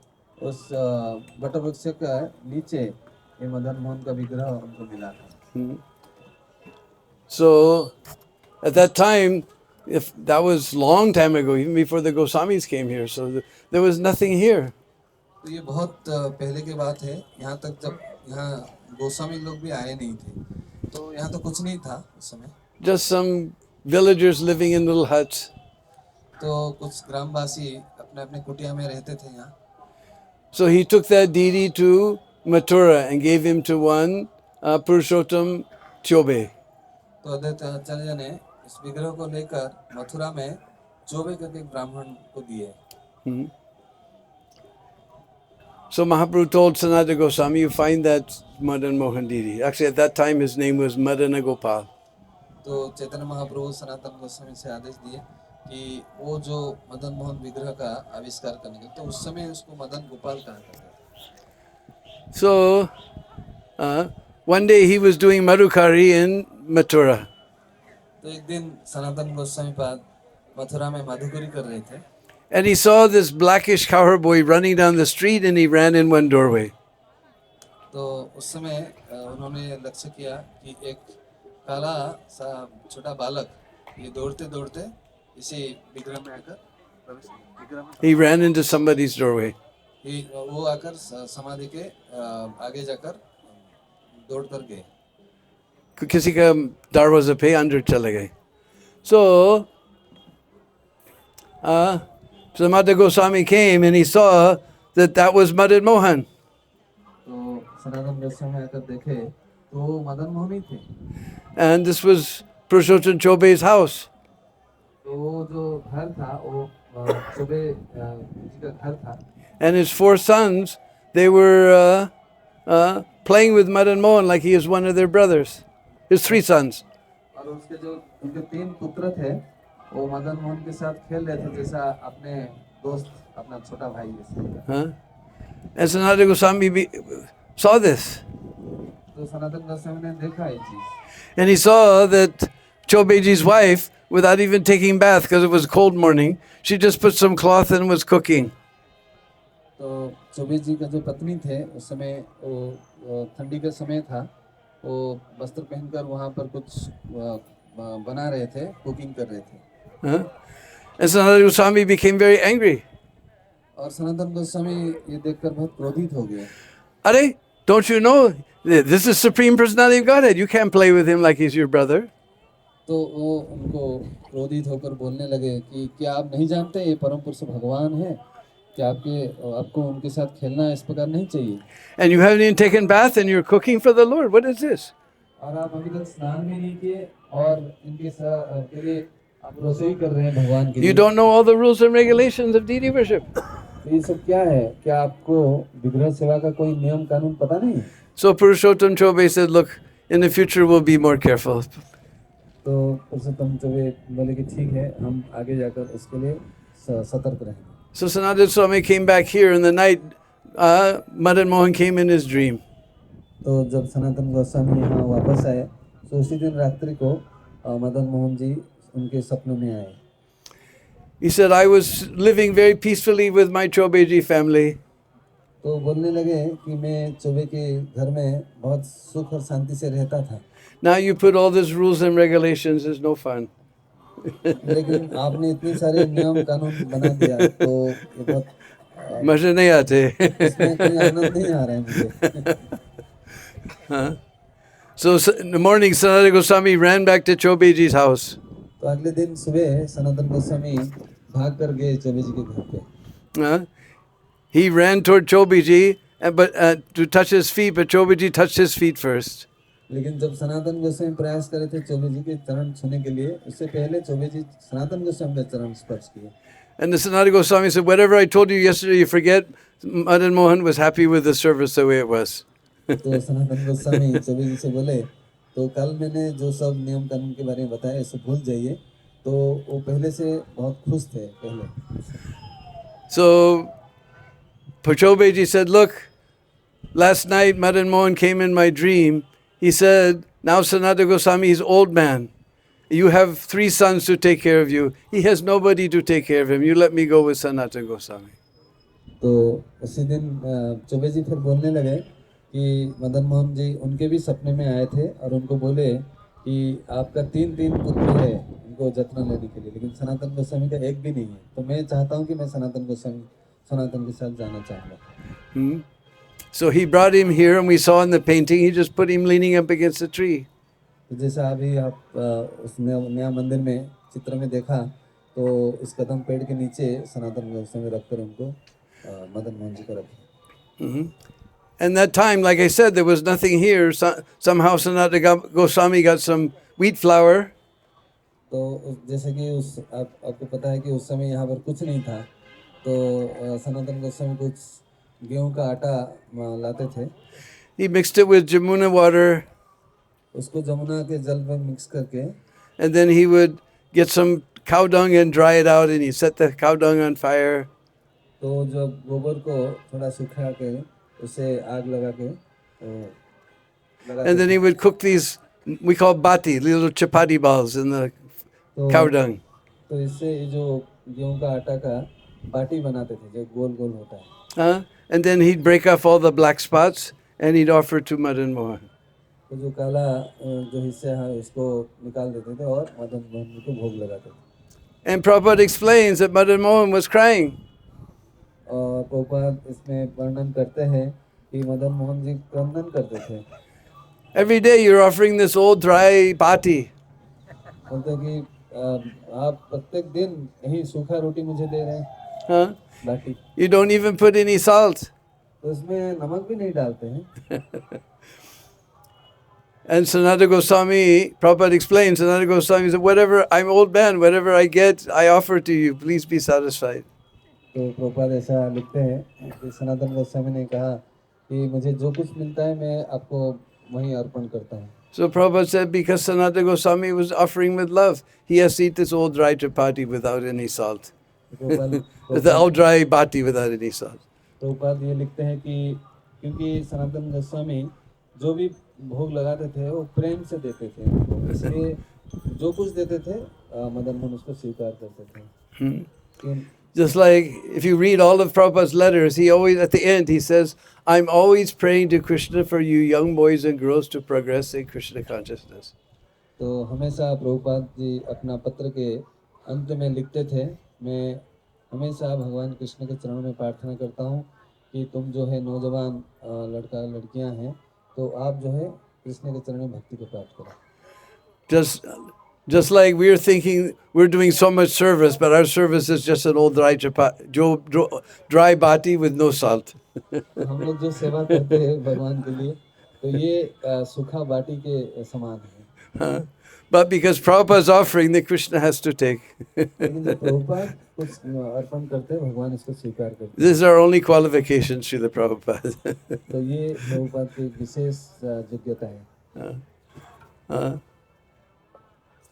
उस बट वृक्ष का नीचे ये मदन मोहन का विग्रह उनको मिला था। So at that time, if that was long time ago, even before the Goswamis came here, so there was nothing here. तो ये बहुत पहले की बात है, यहाँ तक जब यहाँ गोस्वामी लोग भी आए नहीं थे, तो यहाँ तो कुछ नहीं था उस समय। Just some villagers living in little huts. तो कुछ ग्रामवासी अपने अपने कुटिया में रहते थे यहाँ। So he took that deity to Mathura and gave him to one Purushottam Chobe. तो अद्वैत आचार्य ने इस विग्रह को लेकर मथुरा में चोबे करके एक ब्राह्मण को दिए। So Mahaprabhu told Sanatana Goswami, you find that Madan Mohan deity. Actually, at that time, his name was Madana Gopal. तो चैतन्य महाप्रभु सनातन गोस्वामी से आदेश दिए कि वो जो मदन मोहन विग्रह का आविष्कार करने के, तो उस समय उसको मदन गोपाल कहा जाता है। So one day he was doing Madhukari in Mathura. तो एक दिन सनातन गोस्वामी पाद मथुरा में मधुकरी कर रहे थे। And he saw this blackish cowherd boy running down the street, and he ran in one doorway. तो उस समय उन्होंने लक्ष्य किया कि एक काला सा छोटा बालक ये दौड़ते दौड़ते इसी विग्रह में आकर विग्रह में He ran into somebody's doorway. वो आकर समाधि के आगे जाकर दौड़ कर गए. किसी का दरवाजा पे अंदर चले गए. So Sanatana Goswami came and he saw that was Madan Mohan. तो सनातन गोस्वामी आकर देखे तो वो मदन मोहन ही थे. And this was Purushottam Chobe's house. तो वो जो घर था वो चौबे जी का घर था. And his 4 sons, they were playing with Madan Mohan like he is one of their brothers. His 3 sons. और उसके जो उनके 3 पुत्र थे वो मदन मोहन के साथ खेल रहे थे जैसा अपने दोस्त अपना छोटा भाई जैसे. Huh? And Sanatana Goswami saw this. तो सनातन गोस्वामी ने देखा ये चीज. And he saw that Chobeji's wife, without even taking bath because it was a cold morning, she just put some cloth and was cooking. तो चौबे जी का जो पत्नी थे उस समय वो ठंडी का समय था. वो वस्त्र पहनकर वहाँ पर कुछ बना रहे थे, कुकिंग कर रहे थे. Huh? And Sanatana Goswami became very angry. और सनातन गोस्वामी ये देखकर बहुत क्रोधित हो गए. Are, don't you know? This is Supreme Personality of Godhead. You can't play with him like he's your brother. तो वो उनको क्रोधित होकर बोलने लगे कि क्या आप नहीं जानते ये परम पुरुष भगवान है कि आपको उनके साथ खेलना इस प्रकार नहीं चाहिए. And you haven't even taken bath and you're cooking for the Lord. What is this? और आप अभी तक स्नान भी नहीं किए और इनके साथ के लिए आप रसोई कर रहे हैं भगवान के लिए. You don't know all the rules and regulations of deity worship. ये सब क्या है? क्या आपको विग्रह सेवा का कोई नियम कानून पता नहीं? So Purushottam Chobe said, look, in the future we'll be more careful. तो पुरुषोत्तम चौबे बोले कि ठीक है हम आगे जाकर उसके लिए सतर्क रहेंगे. So Sanatana Swami came back here in the night. Madan Mohan came in his dream. तो जब सनातन गोस्वामी यहाँ वापस आए तो उसी दिन रात्रि को मदन मोहन जी उनके सपनों में आए. He said, I was living very peacefully with my Chobeji family. तो बोलने लगे कि मैं चौबे के घर में बहुत सुख और शांति से रहता था. Now you put all these rules and regulations, there's no fun. लेकिन आपने इतने सारे नियम कानून बना दिया तो ये बहुत मजे नहीं आते. इसमें कोई आनंद नहीं आ रहा है मुझे. Huh? So in the morning, Sanatana Goswami ran back to Chobeji's house. तो अगले दिन सुबह सनातन गोस्वामी भाग कर गए चौबे जी के घर पे. He ran toward Chobeji, to touch his feet, but Chobeji touched his feet first. लेकिन जब सनातन गोस्वामी प्रयास करे थे चौबे जी के चरण छूने के लिए उससे पहले चौबे जी सनातन गोस्वामी के चरण स्पर्श किए. And the Sanatana Goswami said, whatever I told you yesterday, you forget. Madan Mohan was happy with the service the way it was. तो सनातन गोस्वामी चौबे जी से बोले तो कल मैंने जो सब नियम कानून के बारे में बताया इसे भूल जाइए. तो वो पहले से बहुत खुश थे पहले. So Chobeji said, look, last night Madan Mohan came in my dream. He said, now Sanatana Goswami is old man. You have 3 sons to take care of you. He has nobody to take care of him. You let me go with Sanatana Goswami. तो उसी दिन चौबे जी फिर बोलने लगे कि मदन मोहन जी उनके भी सपने में आए थे और उनको बोले कि आपका 3 पुत्र है उनको जत्न लेने के लिए लेकिन सनातन गोस्वामी का एक भी नहीं है. तो मैं चाहता हूँ कि मैं सनातन के साथ जाना चाहूँगा. So he brought him here and we saw in the painting, he just put him leaning up against a tree. तो जैसा अभी आप उस नया मंदिर में चित्र में देखा तो इस कदम पेड़ के नीचे सनातन गोस्वामी रखकर उनको मदन मोहन जी को रखे. And that time, like I said, there was nothing here. Somehow Sanatana Goswami got some wheat flour. तो जैसे कि आपको पता है कि उस समय यहाँ पर कुछ नहीं था तो सनातन गोस्वामी कुछ गेहूं का आटा लाते थे. He mixed it with Jamuna water. उसको जमुना के जल में मिक्स करके And then he would get some cow dung and dry it out and he set the cow dung on fire. तो जब गोबर को थोड़ा सुखा के उसे आग लगा के And then he would cook these, we call bati, little chapati balls in the cow dung. तो इससे ये जो गेहूं का आटा का बाटी बनाते थे जो गोल गोल होता है. And then he'd break off all the black spots and he'd offer to Madan Mohan. तो जो काला जो हिस्सा है उसको निकाल देते थे और मदन मोहन जी को भोग लगाते थे। And Prabhupada explains that Madan Mohan was crying. और प्रभुपाद इसमें वर्णन करते हैं कि मदन मोहन जी क्रंदन करते थे। Every day you're offering this old dry bati. बोलते हैं कि आप प्रत्येक दिन यही सूखा रोटी मुझे दे रहे हैं, Huh? Baati, You don't even put any salt. तो इसमें नमक भी नहीं डालते हैं। And Sanatana Goswami, Prabhupada explains, Sanatana Goswami said, whatever, I'm old man, whatever I get, I offer to you, please be satisfied. तो प्रभुपाद ऐसा लिखते हैं कि सनातन गोस्वामी ने कहा कि मुझे जो कुछ मिलता है मैं आपको वही अर्पण करता हूँ। So Prabhupada said, because Sanatana Goswami was offering with love, he has to eat this old dry chapati without any salt. The old dry bati without any salt. Prabhupada ये लिखते हैं कि क्योंकि सनातन गोस्वामी जो भी भोग लगाते थे वो प्रेम से देते थे उनको, इसलिए जो कुछ देते थे मदन मोहन उसको स्वीकार करते थे। Just like if you read all of Prabhupada's letters, he always, at the end, he says, I'm always praying to Krishna for you young boys and girls to progress in Krishna consciousness. तो हमेशा प्रभुपाद जी अपना पत्र के अंत में लिखते थे, मैं हमेशा भगवान कृष्ण के चरणों में प्रार्थना करता हूँ कि तुम जो है नौजवान लड़का लड़कियाँ हैं तो आप जो है कृष्ण के चरण में भक्ति को प्राप्त करो। Just like we're thinking we're doing so much service, but our service is just an old dry dry bati with no salt. हम लोग जो सेवा करते हैं भगवान के लिए तो ये सूखा बाटी के समान है। But because Prabhupada is offering, then Krishna has to take. लेकिन जब प्रभुपाद कुछ अर्पण करते हैं भगवान इसको स्वीकार करते हैं। This is our only qualification, Srila Prabhupada. तो ये प्रभुपाद की विशेष योग्यता है।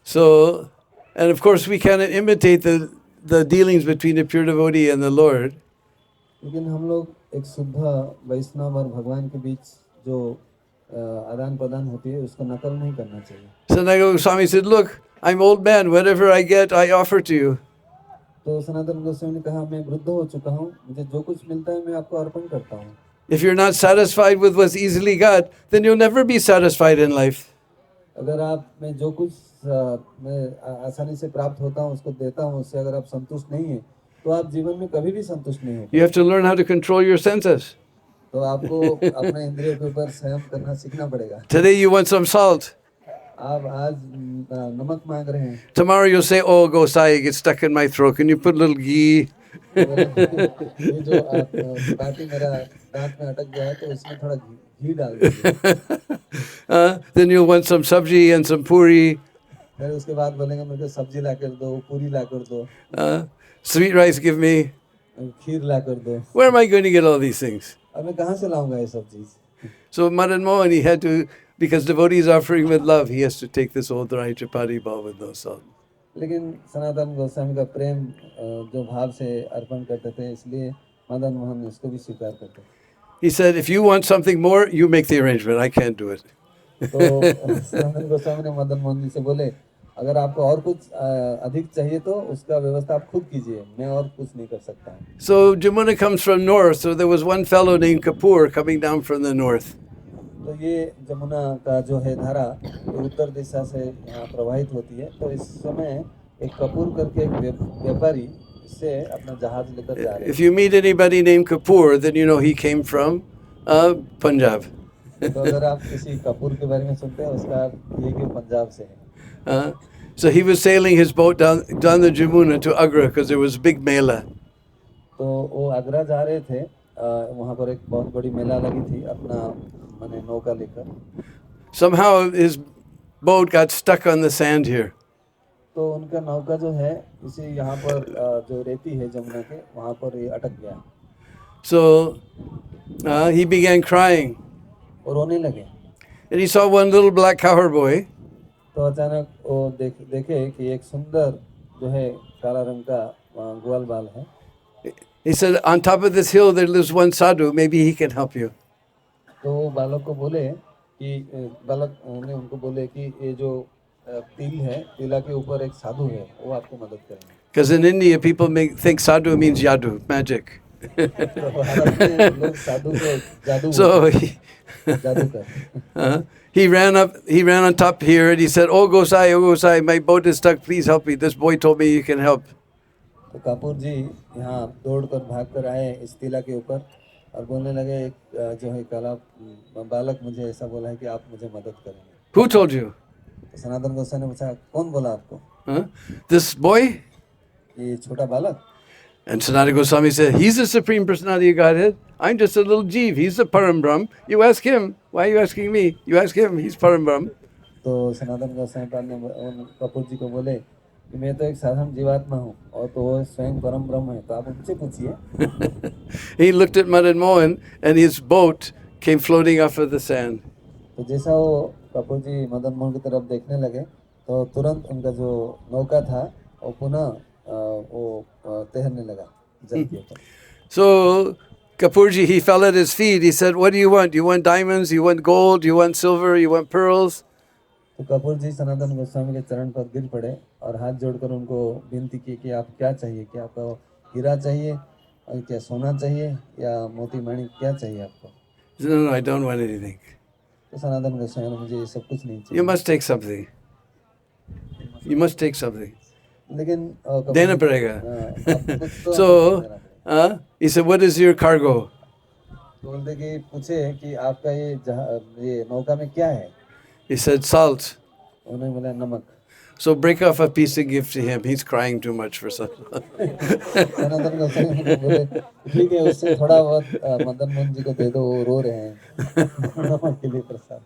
So, and of course we cannot imitate the dealings between a pure devotee and the Lord. लेकिन हम लोग एक शुद्ध वैष्णव और भगवान के बीच जो आदान प्रदान होती है उसको नकल नहीं करना चाहिए। Sanatana Goswami said, look, I'm old man, whatever I get, I offer to you. तो सनातन गोस्वामी ने कहा मैं वृद्ध हो चुका हूँ, मुझे जो कुछ मिलता है मैं आपको अर्पण करता हूँ। If you're not satisfied with what's easily got, then you'll never be satisfied in life. अगर आप मैं जो कुछ मैं आसानी से प्राप्त होता हूँ उसको देता हूँ, उससे अगर आप संतुष्ट नहीं है तो आप जीवन में कभी भी संतुष्ट नहीं हो। You have to learn how to control your senses. तो आपको अपने इंद्रियों के ऊपर संयम करना सीखना पड़ेगा। Today you want some salt. आप आज नमक मांग रहे हैं। Tomorrow you'll say, oh Gosai, it gets stuck in my throat. Can you put a little ghee? ये जो बाटी मेरा दांत में अटक गया है तो इसमें थोड़ा घी डाल दीजिए। Then you'll want some sabji and some puri. फिर उसके बाद बोलेंगे मेरे को सब्जी ला कर दो, पूरी ला कर दो, Sweet rice give me. खीर ला कर दो। Where am I going to get all these things? अब मैं कहाँ से लाऊंगा ये सब चीज? So Madan Mohan, he had to, because devotees offering with love, he has to take this old dry chapati ball with no salt. लेकिन सनातन गोस्वामी का प्रेम जो भाव से अर्पण करते थे इसलिए मदन मोहन इसको भी स्वीकार करते थे। He said, if you want something more, you make the arrangement. I can't do it. तो सनातन गोस्वामी ने मदन मोहन जी से बोले अगर आपको और कुछ अधिक चाहिए तो उसका व्यवस्था आप खुद कीजिए, मैं और कुछ नहीं कर सकता। So Jamuna comes from north, so there was one fellow named Kapoor coming down from the north. तो ये जमुना का जो है धारा ये उत्तर दिशा से यहाँ प्रवाहित होती है, तो इस समय एक कपूर करके एक व्यापारी इससे अपना जहाज लेकर जा रहे हैं। If you meet anybody named Kapoor, then you know he came from Punjab. तो अगर आप किसी कपूर के बारे में सुनते हैं उसका ये कि पंजाब से है। So he was sailing his boat down the Jamuna to Agra because there was a big mela. तो वो आगरा जा रहे थे, वहाँ पर एक बहुत बड़ी मेला लगी थी अपना माने नौका लेकर। Somehow his boat got stuck on the sand here. तो उनका नौका जो है इसी यहाँ पर जो रेती है जमुना के वहाँ पर ये अटक गया। So he began crying. और रोने लगे। And he saw one little black cowherd boy. तो अचानक वो देखे कि एक सुंदर जो है काला रंग का ग्वाल बाल है। He said, on top of this hill there lives one sadhu, maybe he can help you. तो बालक को बोले कि बालक ने उनको बोले कि ये जो तिल है, तिला के ऊपर एक साधु है, वो आपको मदद करेंगे। Because in India people think sadhu means yadu, magic. तो भारत में लोग साधु को जादू So बोलते he, हैं, जादूगर। he ran on top here and he said, "Oh Gosai, my boat is stuck. Please help me. This boy told me you can help." तो कपूर जी यहाँ दौड़कर भागकर आए इस टीला के ऊपर और बोलने लगे, एक जो है काला बालक मुझे ऐसा बोला है कि आप मुझे मदद करेंगे। Who told you? तो सनातन गोसाई ने पूछा, कौन बोला आपको? Huh? This boy? ये छोटा बालक? And Sanatana Goswami said, "He's the supreme personality of Godhead. I'm just a little jeev. He's the Param Brahm. You ask him. Why are you asking me? You ask him. He's Param Brahm." तो सनातन गोसाई पाद ने उन कपूर जी को बोले कि मैं तो एक साधारण जीवात्मा हूँ और तो वो स्वयं परम ब्रह्म है, तो आप उनसे पूछिए। He looked at Madan Mohan and his boat came floating off of the sand. तो जैसा वो कपूर जी मदन मोहन की तरफ देखने लगे तो तुरंत उनका जो नौका था वो पुनः तैरने लगा जल के ऊपर। So Kapurji, he fell at his feet. He said, "What do you want? You want diamonds? You want gold? You want silver? You want pearls?" तो कपूर जी सनातन गोस्वामी के चरण पर गिर पड़े और हाथ जोड़कर उनको विनती की कि आप क्या चाहिए, क्या आपको हीरा चाहिए और क्या सोना चाहिए या मोती माणिक, क्या चाहिए आपको? He said, "No, I don't want anything. तो सनातन गोस्वामी ने, मुझे ये सब कुछ नहीं You चाहिए, must take something. You must take something. लेकिन देना पड़ेगा." आपको कुछ तो So देना पड़ेगा। he said, "What is your cargo?" तो बोलते कि पूछे कि आपका ये नौका में क्या है? He said, "Salt." उन्होंने बोला नमक। So break off a piece and give to him. He's crying too much for something. Sanatan Goswami ने बोले ठीक है, उससे थोड़ा बहुत मदन मोहन जी को दे दो, वो रो रहे हैं नमक के लिए प्रसाद।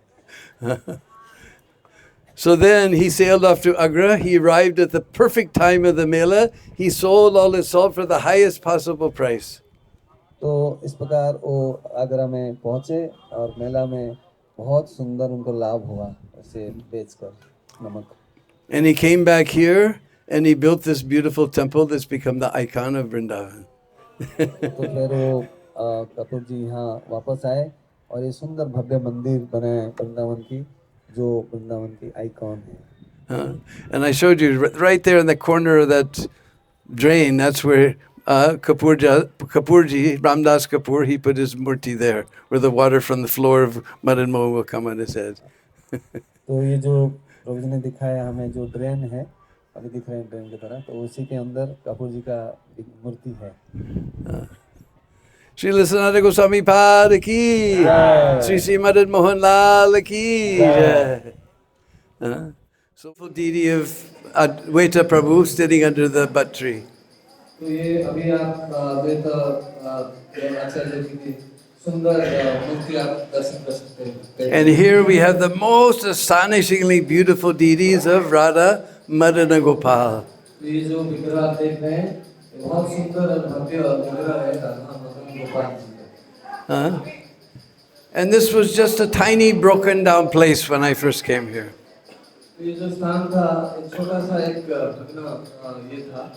So then he sailed off to Agra. He arrived at the perfect time of the Mela. He sold all his salt for the highest possible price. तो इस प्रकार वो आगरा में पहुंचे और मेला में बहुत सुंदर उनको लाभ हुआ उसे बेचकर नमक। And he came back here and he built this beautiful temple that's become the icon of Vrindavan. तो फिर वो कपूर जी यहाँ वापस आए और ये सुंदर भव्य मंदिर बनाए वृंदावन की, जो वृंदावन की आइकॉन है। And I showed you right there in the corner of that drain, that's where Kapurji, Ramdas Kapoor, he put his murti there, where the water from the floor of Madan Mohan will come on his head. तो ये जो प्रभु जी ने दिखाया हमें, जो drain है अभी दिख रहे हैं ड्रेन की तरह, तो उसी के अंदर कपूर जी का एक मूर्ति है। Srila Sanatana Goswami Pada ki, Sri Sri Madan Mohan Lal ki. So full deity of Advaita Prabhu sitting under the butt tree. तो ये अभी आप अद्वैत आचार्य जी की सुंदर मूर्ति आप दर्शन कर सकते हैं। And here we have the most astonishingly beautiful deities of Radha Madana Gopal. ये जो विग्रह आप देख रहे हैं ये बहुत सुंदर और भव्य विग्रह है राधा मदन गोपाल जी का। And this was just a tiny broken down place when I first came here. ये जो स्थान था एक छोटा सा एक भग्न ये था।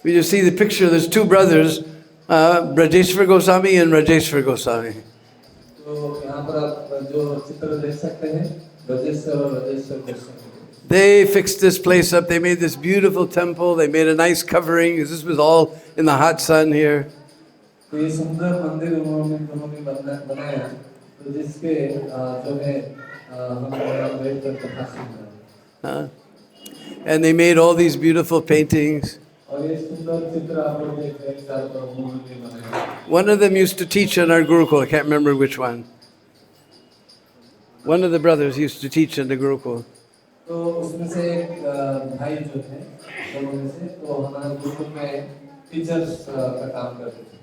You see the picture, there's two brothers, Brajeshwar Goswami and Rajeshwar Goswami. तो यहाँ पर आप जो चित्र देख सकते हैं ब्रजेश्वर और Rajeshwar Goswami. They fixed this place up. They made this beautiful temple. They made a nice covering. This was all in the hot sun here. तो ये सुंदर मंदिर उन्होंने बनाया, तो जिसके जो है हम बैठ कर कथा सुन रहे हैं। And they made all these beautiful paintings. और ये सुंदर चित्र आप लोग देख रहे हैं चारों तरफ उन्होंने बनाया। One of them used to teach in our Gurukul. I can't remember which one. One of the brothers used to teach in the Gurukul. तो उसमें से एक भाई जो थे दोनों में से, तो हमारे गुरुकुल में टीचर्स का काम करते थे।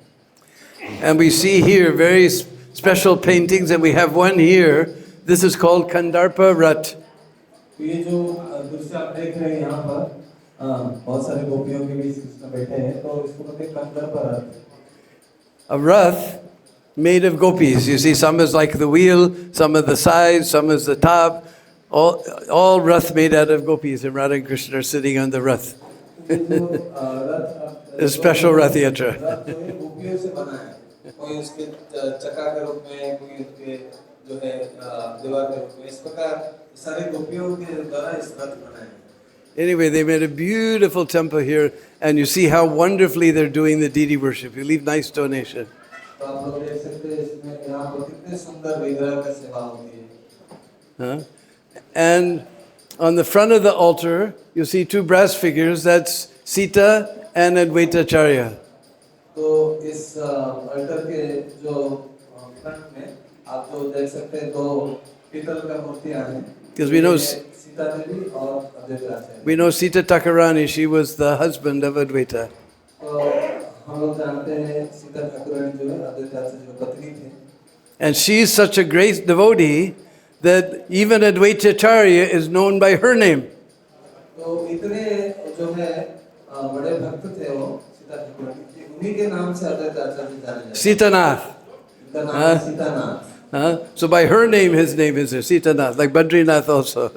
And we see here very special paintings, and we have one here. This is called Kandarpa Rat. तो ये जो दृश्य आप देख रहे हैं यहाँ पर बहुत सारे गोपियों के बीच कृष्ण बैठे हैं, तो इसको कहते हैं कंदर्प रथ। A rath made of gopis. You see, some is like the wheel, some of the sides, some is the top. All rath made out of gopis, and Radha and Krishna are sitting on the rath. A special Rath Yatra. गोपियों से बना है, कोई उसके चक्का के रूप में, कोई उसके जो है दीवार के रूप में, इस प्रकार सारे गोपियों के द्वारा इस रथ बना है। Anyway, they made a beautiful temple here, and you see how wonderfully they're doing the deity worship. You leave nice donation. तो आप लोग देख सकते हैं इसमें यहाँ पर कितने सुंदर विग्रह का सेवा होती है। Huh? And on the front of the altar, you see two brass figures. That's Sita and Advaita Acharya. तो इस अल्टर के जो फ्रंट में आप जो देख सकते हैं दो पीतल का मूर्तियां हैं। Because we know Sita Devi और अद्वैत आचार्य। we know Sita Thakurani. She was the husband of Advaita. तो हम लोग जानते हैं सीता ठाकुरानी जो है अद्वैत आचार्य की पत्नी थी। And she's such a great devotee that even Advaita Acharya is known by her name. तो इतने जो है बड़े भक्त थे वो सीता ठाकुरानी के, उन्हीं के नाम से अद्वैत आचार्य जाने जाते हैं। Sitanath. उनका नाम Sitanath. So by her name, his name is Sitanath, like Badrinath also.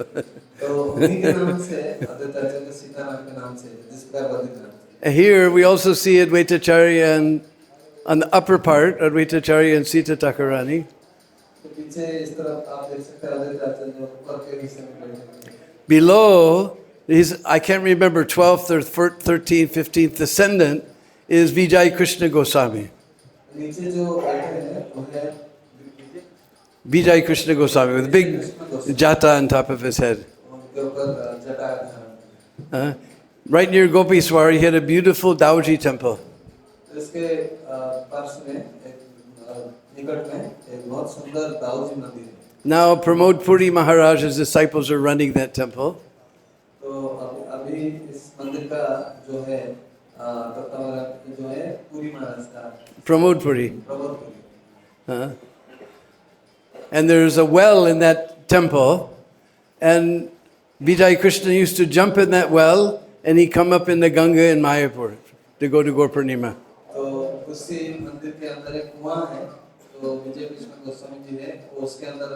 तो उन्हीं के नाम से अद्वैत आचार्य का सीतानाथ के नाम से जिस प्रकार Badrinath. Here we also see Advaita Acharya and on the upper part, Advaita Acharya and Sita Thakurani. तो पीछे इस तरफ आप देख सकते हैं अद्वैत आचार्य जो ऊपर के हिस्से में बैठे हैं। Below, I can't remember, 12th or 13th, 15th descendant is Vijay Krishna Goswami. नीचे जो बैठे हैं वो है Vijay Krishna Goswami with a big jata on top of his head. उनके ऊपर जटा धारण। Right near Gopiswar, he had a beautiful Dauji temple. इसके पास में एक निकट में एक बहुत सुंदर दाऊजी मंदिर है। Now Pramod Puri Maharaj's disciples are running that temple. तो अभी इस मंदिर का जो है तत्वावधान जो है पुरी महाराज का Pramod Puri. Prabodh Puri. And there's a well in that temple, and Vijay Krishna used to jump in that well, and he'd come up in the Ganga in Mayapur to go to Gaur Purnima. तो उसी मंदिर के अंदर एक कुआं है, तो विजय कृष्ण गोस्वामी जी है, वो उसके अंदर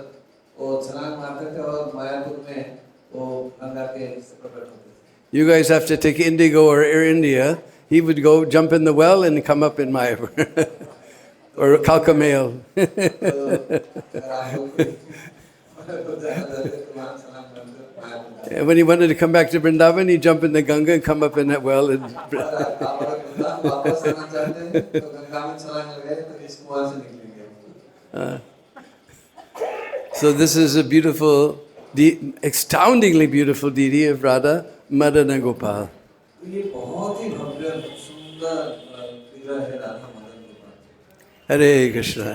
वो छलांग मारते थे और मायापुर में वो गंगा के से प्रकट होते थे। You guys have to take Indigo or Air India. He would go jump in the well and come up in Mayapur. Or Kalka Mail. तो अगर आप लोग को जाना चाहते हैं तो वहाँ छलांग मारते Mayapur. And when he wanted to come back to Vrindavan, he'd jump in the Ganga and come up in that well. And आप अगर वापस आना चाहते हैं तो गंगा में छलांग लगाए तो इस कुआं से निकलेंगे। so this is a beautiful, astoundingly beautiful deity of Radha, Madana Gopal. ये बहुत ही भव्य सुंदर विग्रह है राधा मदन गोपाल। Hare Krishna.